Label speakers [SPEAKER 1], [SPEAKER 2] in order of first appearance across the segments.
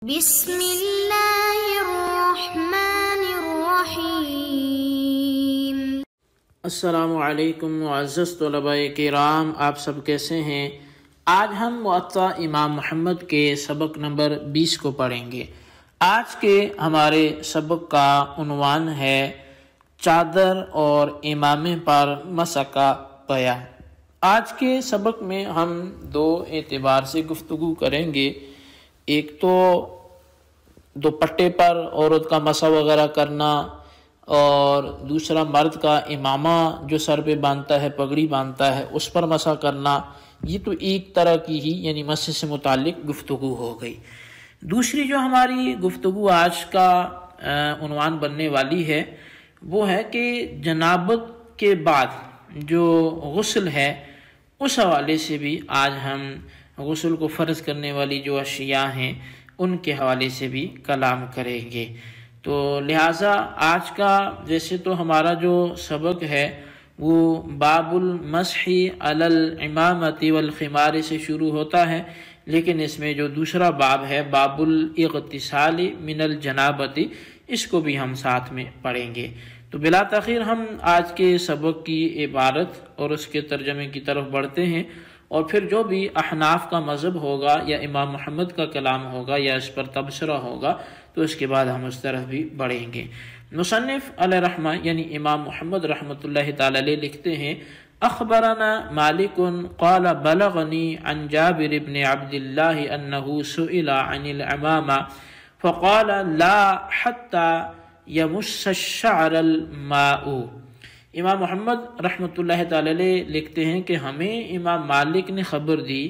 [SPEAKER 1] بسم اللہ الرحمن الرحیم۔
[SPEAKER 2] السلام علیکم معزز طلباء کرام، آپ سب کیسے ہیں؟ آج ہم موطا امام محمد کے سبق نمبر 20 کو پڑھیں گے۔ آج کے ہمارے سبق کا عنوان ہے چادر اور امامے پر مسح کا بیان۔ آج کے سبق میں ہم دو اعتبار سے گفتگو کریں گے۔ ایک تو دوپٹے پر عورت کا مسح وغیرہ کرنا، اور دوسرا مرد کا امامہ جو سر پہ باندھتا ہے، پگڑی باندھتا ہے، اس پر مسح کرنا۔ یہ تو ایک طرح کی ہی یعنی مسح سے متعلق گفتگو ہو گئی۔ دوسری جو ہماری گفتگو آج کا عنوان بننے والی ہے وہ ہے کہ جنابت کے بعد جو غسل ہے اس حوالے سے بھی آج ہم غسل کو فرض کرنے والی جو اشیاء ہیں ان کے حوالے سے بھی کلام کریں گے۔ تو لہٰذا آج کا جیسے تو ہمارا جو سبق ہے وہ باب المسح علی العمامۃ والخمار سے شروع ہوتا ہے، لیکن اس میں جو دوسرا باب ہے باب الاغتسال من الجنابۃ، اس کو بھی ہم ساتھ میں پڑھیں گے۔ تو بلا تاخیر ہم آج کے سبق کی عبارت اور اس کے ترجمے کی طرف بڑھتے ہیں، اور پھر جو بھی احناف کا مذہب ہوگا یا امام محمد کا کلام ہوگا یا اس پر تبصرہ ہوگا تو اس کے بعد ہم اس طرف بھی بڑھیں گے۔ مصنف علیہ رحمہ یعنی امام محمد رحمۃ اللہ تعالی علیہ لکھتے ہیں: اخبرنا مالک قال بلغنی عن جابر بن عبد اللہ انہ سئل عن العمامہ فقال لا حتى یمس الشعر الماء۔ امام محمد رحمۃ اللہ تعالی علیہ لکھتے ہیں کہ ہمیں امام مالک نے خبر دی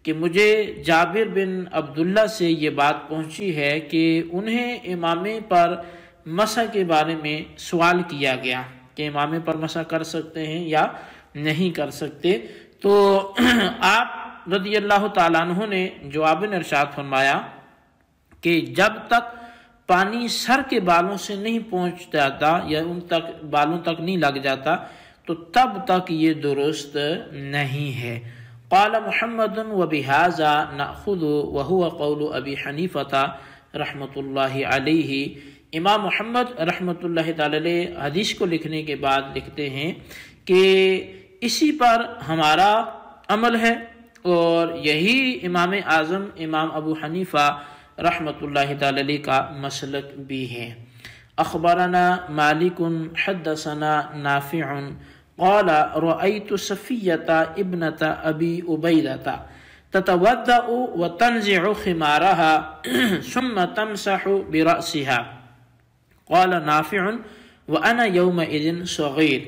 [SPEAKER 2] کہ مجھے جابر بن عبداللہ سے یہ بات پہنچی ہے کہ انہیں امامے پر مسح کے بارے میں سوال کیا گیا کہ امامے پر مسح کر سکتے ہیں یا نہیں کر سکتے۔ تو آپ رضی اللہ تعالیٰ عنہ نے جواب ارشاد فرمایا کہ جب تک پانی سر کے بالوں سے نہیں پہنچ جاتا یا ان تک بالوں تک نہیں لگ جاتا تو تب تک یہ درست نہیں ہے۔ قال محمد وبہذا نأخذ وهو قول ابی حنیفہ رحمۃ اللہ علیہ۔ امام محمد رحمۃ اللہ تعالی علیہ حدیث کو لکھنے کے بعد لکھتے ہیں کہ اسی پر ہمارا عمل ہے اور یہی امام اعظم امام ابو حنیفہ رحمۃ اللہ تعالی علیہ کا مسلک بھی ہے۔ اخبرنا مالک حدثنا نافع قال رأيت صفية ابنة أبي عبيدة تتوضأ وتنزع خمارها ثم تمسح برأسها قال نافع وأنا يومئذ صغير۔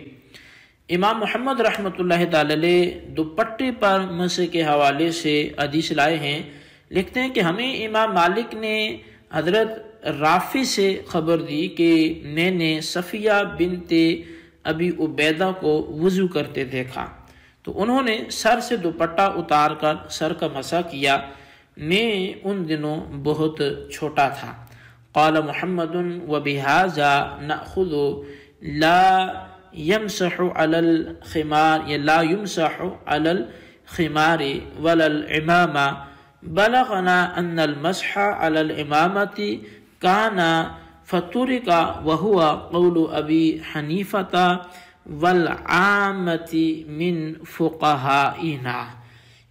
[SPEAKER 2] امام محمد رحمۃ اللہ تعالی علیہ دوپٹے پر مسح کے حوالے سے حدیث لائے ہیں۔ لکھتے ہیں کہ ہمیں امام مالک نے حضرت رافع سے خبر دی کہ میں نے صفیہ بنت ابی عبیدہ کو وضو کرتے دیکھا تو انہوں نے سر سے دوپٹہ اتار کر سر کا مسح کیا، میں ان دنوں بہت چھوٹا تھا۔ قال محمد وبہذا نأخذ لا يمسح على الخمار یا لا يمسح على الخمار ولا العمامہ بلغنا ان المسح على الامامة كان فترك وهو قول ابی حنیفة والعامة من فقہائنا۔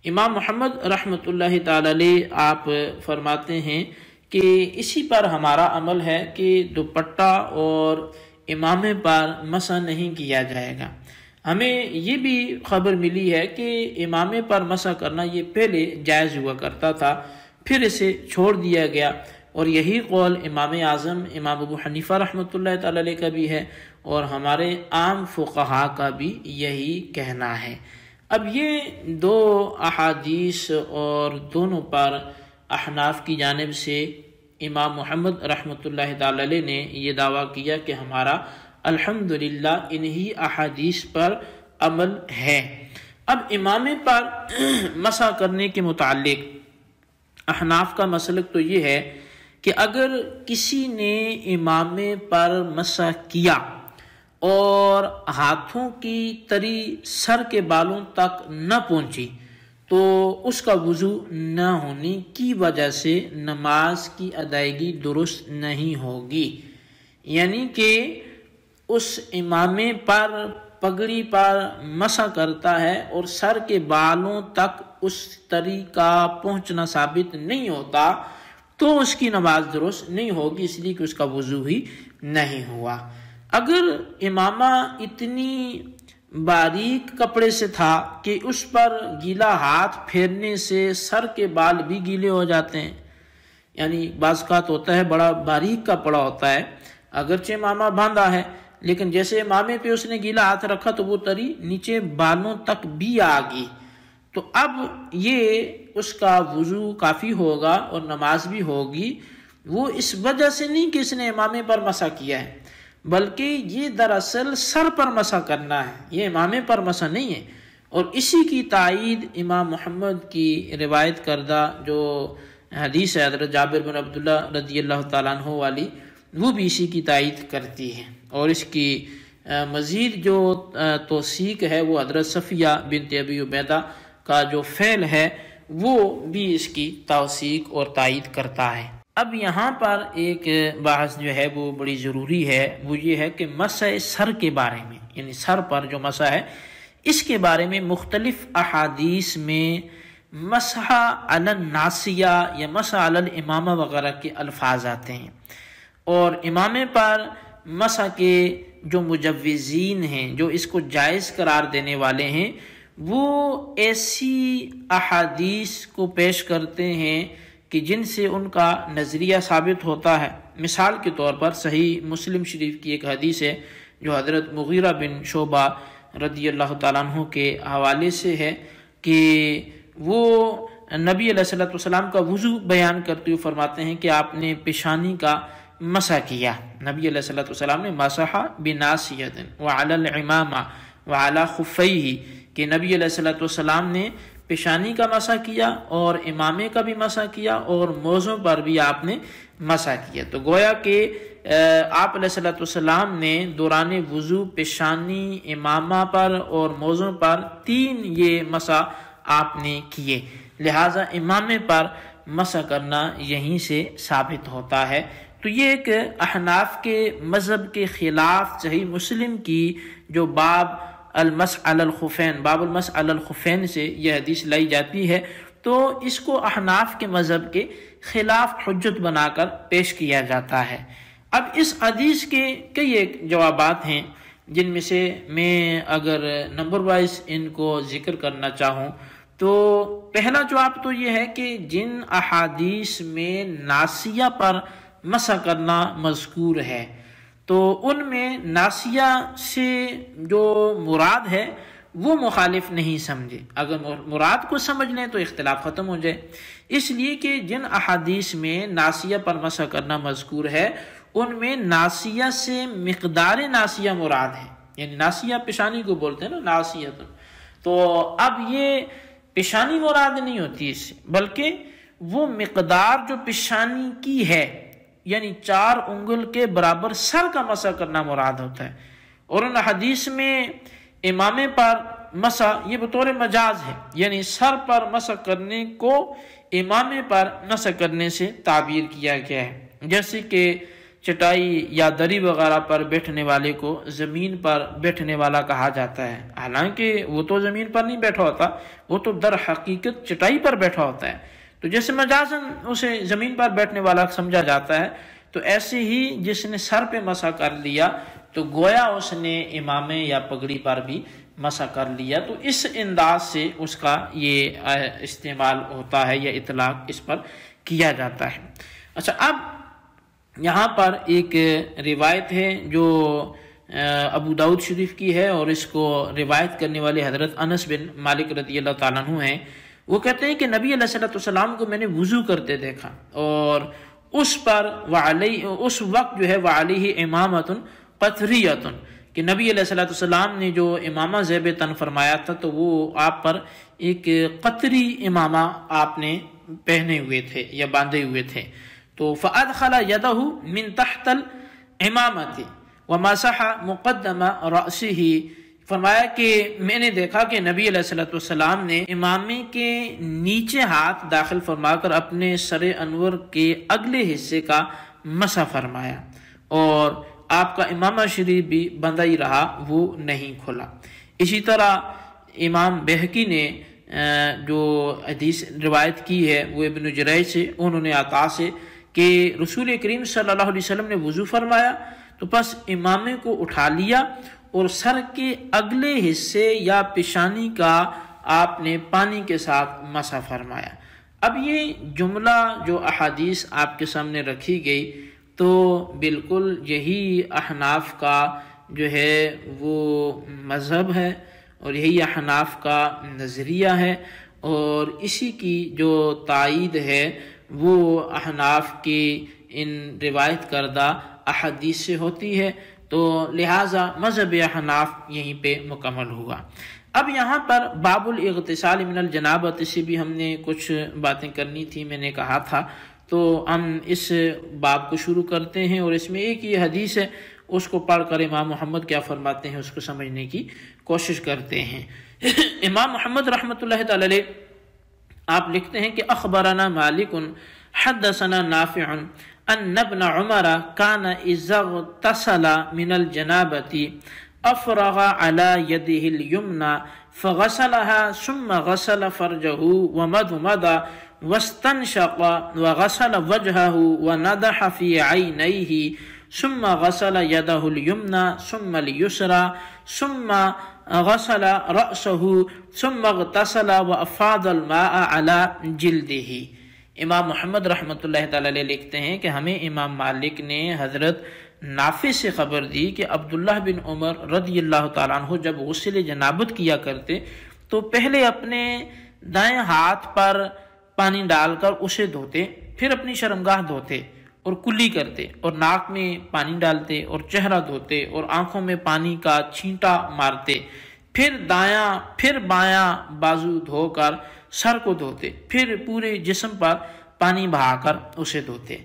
[SPEAKER 2] امام محمد رحمۃ اللہ تعالی علیہ آپ فرماتے ہیں کہ اسی پر ہمارا عمل ہے کہ دوپٹہ اور امامے پر مسح نہیں کیا جائے گا۔ ہمیں یہ بھی خبر ملی ہے کہ امامے پر مسح کرنا یہ پہلے جائز ہوا کرتا تھا، پھر اسے چھوڑ دیا گیا، اور یہی قول امام اعظم امام ابو حنیفہ رحمۃ اللہ تعالی علیہ کا بھی ہے اور ہمارے عام فقہا کا بھی یہی کہنا ہے۔ اب یہ دو احادیث اور دونوں پر احناف کی جانب سے امام محمد رحمۃ اللہ تعالی علیہ نے یہ دعویٰ کیا کہ ہمارا الحمدللہ انہی احادیث پر عمل ہے۔ اب امامے پر مسح کرنے کے متعلق احناف کا مسلک تو یہ ہے کہ اگر کسی نے امامے پر مسح کیا اور ہاتھوں کی تری سر کے بالوں تک نہ پہنچی تو اس کا وضو نہ ہونے کی وجہ سے نماز کی ادائیگی درست نہیں ہوگی، یعنی کہ اس امامے پر پگڑی پر مسح کرتا ہے اور سر کے بالوں تک اس طریقہ پہنچنا ثابت نہیں ہوتا تو اس کی نماز درست نہیں ہوگی، اس لیے کہ اس کا وضو ہی نہیں ہوا۔ اگر امامہ اتنی باریک کپڑے سے تھا کہ اس پر گیلا ہاتھ پھیرنے سے سر کے بال بھی گیلے ہو جاتے ہیں، یعنی بعض اوقات ہوتا ہے بڑا باریک کپڑا ہوتا ہے، اگرچہ امامہ باندھا ہے لیکن جیسے امامے پہ اس نے گیلا ہاتھ رکھا تو وہ تری نیچے بالوں تک بھی آ گئی، تو اب یہ اس کا وضو کافی ہوگا اور نماز بھی ہوگی۔ وہ اس وجہ سے نہیں کہ اس نے امامے پر مسح کیا ہے، بلکہ یہ دراصل سر پر مسح کرنا ہے، یہ امامے پر مسح نہیں ہے۔ اور اسی کی تائید امام محمد کی روایت کردہ جو حدیث ہے حضرت جابر بن عبداللہ رضی اللہ تعالیٰ عنہ والی، وہ بھی اسی کی تائید کرتی ہے۔ اور اس کی مزید جو توثیق ہے وہ حضرت صفیہ بنت ابی عبیدہ کا جو فعل ہے وہ بھی اس کی توثیق اور تائید کرتا ہے۔ اب یہاں پر ایک بحث جو ہے وہ بڑی ضروری ہے، وہ یہ ہے کہ مسح سر کے بارے میں، یعنی سر پر جو مسح ہے اس کے بارے میں مختلف احادیث میں مسح علی الناصیہ یا مسح علی الامامہ وغیرہ کے الفاظ آتے ہیں، اور امامے پر مسح کے جو مجوزین ہیں، جو اس کو جائز قرار دینے والے ہیں، وہ ایسی احادیث کو پیش کرتے ہیں کہ جن سے ان کا نظریہ ثابت ہوتا ہے۔ مثال کے طور پر صحیح مسلم شریف کی ایک حدیث ہے جو حضرت مغیرہ بن شعبہ رضی اللہ تعالیٰ عنہ کے حوالے سے ہے کہ وہ نبی علیہ الصلوۃ والسلام کا وضو بیان کرتے ہوئے فرماتے ہیں کہ آپ نے پیشانی کا مسح کیا، نبی علیہ الصلوۃ والسلام نے مسح بناصیۃ وعلی العمامہ وعلی خفیہ، کہ نبی علیہ الصلوۃ والسلام نے پیشانی کا مسح کیا اور امامے کا بھی مسح کیا اور موزوں پر بھی آپ نے مسح کیا۔ تو گویا کہ آپ علیہ الصلوۃ والسلام نے دوران وضو پیشانی، امامہ پر اور موزوں پر 3 یہ مسح آپ نے کیے، لہٰذا امامے پر مسح کرنا یہیں سے ثابت ہوتا ہے۔ تو یہ ایک احناف کے مذہب کے خلاف صحیح مسلم کی جو باب المسح علی الخفین، باب المسح علی الخفین سے یہ حدیث لائی جاتی ہے، تو اس کو احناف کے مذہب کے خلاف حجت بنا کر پیش کیا جاتا ہے۔ اب اس حدیث کے کئی ایک جوابات ہیں جن میں سے میں اگر نمبر وائز ان کو ذکر کرنا چاہوں تو پہلا جواب تو یہ ہے کہ جن احادیث میں ناصیہ پر مسح کرنا مذکور ہے تو ان میں ناصیہ سے جو مراد ہے وہ مخالف نہیں سمجھے، اگر مراد کو سمجھ لیں تو اختلاف ختم ہو جائے، اس لیے کہ جن احادیث میں ناصیہ پر مسح کرنا مذکور ہے ان میں ناصیہ سے مقدار ناصیہ مراد ہے، یعنی ناصیہ پیشانی کو بولتے ہیں نا، ناصیہ، تو اب یہ پیشانی مراد نہیں ہوتی اس سے، بلکہ وہ مقدار جو پیشانی کی ہے، یعنی 4 انگل کے برابر سر کا مسح کرنا مراد ہوتا ہے۔ اور ان حدیث میں امامے پر مسح یہ بطور مجاز ہے، یعنی سر پر مسح کرنے کو امامے پر مسح کرنے سے تعبیر کیا گیا ہے، جیسے کہ چٹائی یا دری وغیرہ پر بیٹھنے والے کو زمین پر بیٹھنے والا کہا جاتا ہے، حالانکہ وہ تو زمین پر نہیں بیٹھا ہوتا، وہ تو در حقیقت چٹائی پر بیٹھا ہوتا ہے، تو جیسے مجازاً اسے زمین پر بیٹھنے والا سمجھا جاتا ہے، تو ایسے ہی جس نے سر پہ مسح کر لیا تو گویا اس نے امامے یا پگڑی پر بھی مسح کر لیا، تو اس انداز سے اس کا یہ استعمال ہوتا ہے یا اطلاق اس پر کیا جاتا ہے۔ اچھا، اب یہاں پر ایک روایت ہے جو ابو داؤد شریف کی ہے اور اس کو روایت کرنے والے حضرت انس بن مالک رضی اللہ تعالیٰ عنہ ہیں۔ وہ کہتے ہیں کہ نبی علیہ الصلوۃ والسلام کو میں نے وضو کرتے دیکھا اور اس پر اس وقت جو ہے وعلیہ امامۃ قطریۃ، کہ نبی علیہ الصلوۃ والسلام نے جو امامہ زیب تن فرمایا تھا تو وہ آپ پر ایک قطری امامہ آپ نے پہنے ہوئے تھے یا باندھے ہوئے تھے، تو فادخل یدہ من تحت الامامۃ ومسح مقدم رأسہ، فرمایا کہ میں نے دیکھا کہ نبی علیہ الصلوۃ والسلام نے امامے کے نیچے ہاتھ داخل فرما کر اپنے سر انور کے اگلے حصے کا مسح فرمایا، اور آپ کا امامہ شریف بھی بندہ ہی رہا، وہ نہیں کھلا۔ اسی طرح امام بہقی نے جو حدیث روایت کی ہے وہ ابن جریج سے، انہوں نے عطا سے کہ رسول کریم صلی اللہ علیہ وسلم نے وضو فرمایا تو پس امامے کو اٹھا لیا اور سر کے اگلے حصے یا پیشانی کا آپ نے پانی کے ساتھ مسح فرمایا۔ اب یہ جملہ جو احادیث آپ کے سامنے رکھی گئی تو بالکل یہی احناف کا جو ہے وہ مذہب ہے اور یہی احناف کا نظریہ ہے، اور اسی کی جو تائید ہے وہ احناف کی ان روایت کردہ احادیث سے ہوتی ہے، تو لہٰذا مذہب احناف یہیں پہ مکمل ہوا۔ اب یہاں پر باب الاغتسال من الجنابۃ سے بھی ہم نے کچھ باتیں کرنی تھی، میں نے کہا تھا، تو ہم اس باب کو شروع کرتے ہیں، اور اس میں ایک یہ حدیث ہے، اس کو پڑھ کر امام محمد کیا فرماتے ہیں اس کو سمجھنے کی کوشش کرتے ہیں۔ امام محمد رحمۃ اللہ تعالی علیہ آپ لکھتے ہیں کہ اخبرنا مالک حدثنا نافع ان ابن عمر كان اذا اغتسل من الجنابة افرغ على يده اليمنى فغسلها ثم غسل فرجه ومضمض واستنشق وغسل وجهه ونضح في عينيه ثم غسل يده اليمنى ثم اليسرى ثم غسل رأسه ثم اغتسل وافاض الماء على جلده۔ امام محمد رحمۃ اللہ تعالی علیہ لکھتے ہیں کہ ہمیں امام مالک نے حضرت نافع سے خبر دی کہ عبداللہ بن عمر رضی اللہ تعالیٰ عنہ جب غسل جنابت کیا کرتے تو پہلے اپنے دائیں ہاتھ پر پانی ڈال کر اسے دھوتے، پھر اپنی شرمگاہ دھوتے اور کلی کرتے، اور ناک میں پانی ڈالتے اور چہرہ دھوتے اور آنکھوں میں پانی کا چھینٹا مارتے، پھر دایاں پھر بایاں بازو دھو کر سر کو دھوتے، پھر پورے جسم پر پانی بہا کر اسے دھوتے۔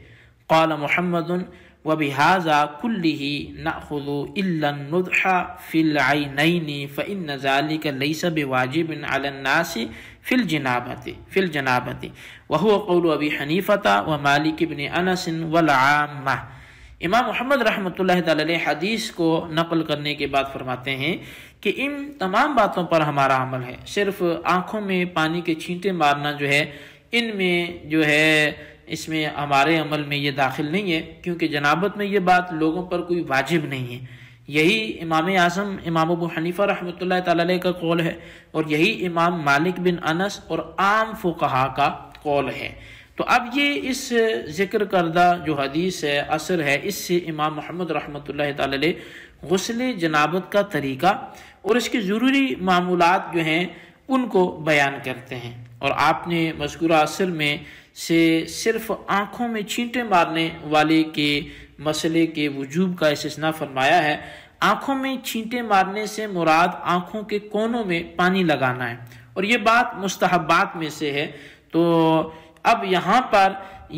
[SPEAKER 2] قال محمد وبهذا كله نأخذ إلا النضح في العينين فإن ذلك ليس بواجب على الناس في الجنابة وهو قول أبي حنيفة ومالك بن أنس والعامة۔ امام محمد رحمۃ اللہ تعالی علیہ حدیث کو نقل کرنے کے بعد فرماتے ہیں کہ ان تمام باتوں پر ہمارا عمل ہے، صرف آنکھوں میں پانی کے چھینٹے مارنا جو ہے ان میں جو ہے اس میں ہمارے عمل میں یہ داخل نہیں ہے، کیونکہ جنابت میں یہ بات لوگوں پر کوئی واجب نہیں ہے۔ یہی امام اعظم امام ابو حنیفہ رحمۃ اللہ تعالی علیہ کا قول ہے، اور یہی امام مالک بن انس اور عام فقہا کا قول ہے۔ تو اب یہ اس ذکر کردہ جو حدیث ہے اثر ہے، اس سے امام محمد رحمۃ اللہ تعالی علیہ غسل جنابت کا طریقہ اور اس کے ضروری معمولات جو ہیں ان کو بیان کرتے ہیں، اور آپ نے مذکورہ اثر میں سے صرف آنکھوں میں چھینٹے مارنے والے کے مسئلے کے وجوب کا استثناء فرمایا ہے۔ آنکھوں میں چھینٹے مارنے سے مراد آنکھوں کے کونوں میں پانی لگانا ہے، اور یہ بات مستحبات میں سے ہے۔ تو اب یہاں پر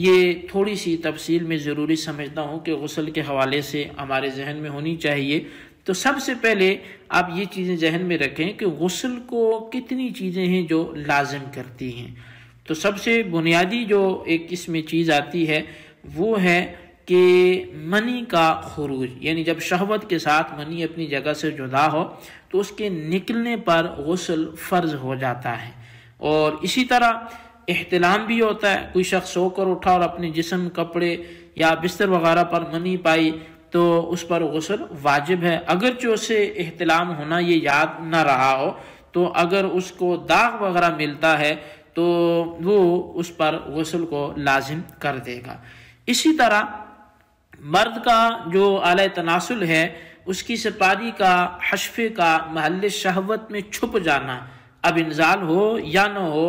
[SPEAKER 2] یہ تھوڑی سی تفصیل میں ضروری سمجھتا ہوں کہ غسل کے حوالے سے ہمارے ذہن میں ہونی چاہیے۔ تو سب سے پہلے آپ یہ چیزیں ذہن میں رکھیں کہ غسل کو کتنی چیزیں ہیں جو لازم کرتی ہیں۔ تو سب سے بنیادی جو ایک اس میں چیز آتی ہے وہ ہے کہ منی کا خروج، یعنی جب شہوت کے ساتھ منی اپنی جگہ سے جدا ہو تو اس کے نکلنے پر غسل فرض ہو جاتا ہے۔ اور اسی طرح احتلام بھی ہوتا ہے، کوئی شخص سو کر اٹھا اور اپنے جسم، کپڑے یا بستر وغیرہ پر منی پائی تو اس پر غسل واجب ہے، اگرچہ اسے احتلام ہونا یہ یاد نہ رہا ہو، تو اگر اس کو داغ وغیرہ ملتا ہے تو وہ اس پر غسل کو لازم کر دے گا۔ اسی طرح مرد کا جو اعلی تناسل ہے اس کی سپاری کا، حشفے کا، محل شہوت میں چھپ جانا، اب انزال ہو یا نہ ہو،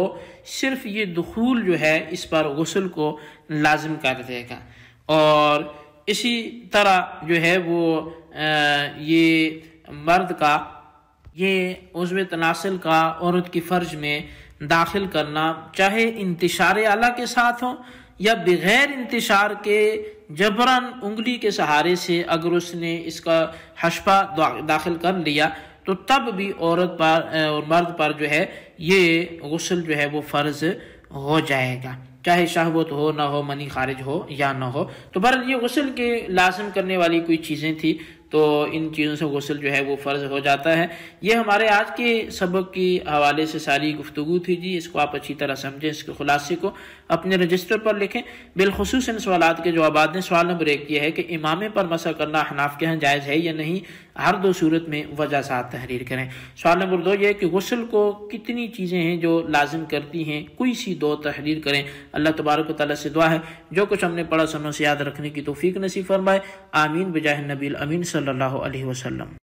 [SPEAKER 2] صرف یہ دخول جو ہے اس پر غسل کو لازم کر دے گا۔ اور اسی طرح جو ہے وہ یہ مرد کا یہ عضو تناسل کا عورت کی فرج میں داخل کرنا، چاہے انتشار اعلیٰ کے ساتھ ہو یا بغیر انتشار کے جبراً انگلی کے سہارے سے اگر اس نے اس کا حشفہ داخل کر لیا تو تب بھی عورت پر اور مرد پر جو ہے یہ غسل جو ہے وہ فرض ہو جائے گا، چاہے شہوت ہو نہ ہو، منی خارج ہو یا نہ ہو۔ تو بہرحال یہ غسل کے لازم کرنے والی کوئی چیزیں تھی، تو ان چیزوں سے غسل جو ہے وہ فرض ہو جاتا ہے۔ یہ ہمارے آج کے سبق کی حوالے سے ساری گفتگو تھی جی، اس کو آپ اچھی طرح سمجھیں، اس کے خلاصے کو اپنے رجسٹر پر لکھیں، بالخصوص ان سوالات کے جوابات نے۔ سوال نمبر 1 یہ ہے کہ امامے پر مسح کرنا احناف کے ہاں جائز ہے یا نہیں، ہر دو صورت میں وجہ ساتھ تحریر کریں۔ سوال نمبر 2 یہ ہے کہ غسل کو کتنی چیزیں ہیں جو لازم کرتی ہیں، کوئی سی 2 تحریر کریں۔ اللہ تبارک و تعالیٰ سے دعا ہے جو کچھ ہم نے پڑھا سنوں سے یاد رکھنے کی توفیق نصیب فرمائے، آمین بجاہ النبی الامین صلی اللہ علیہ وسلم۔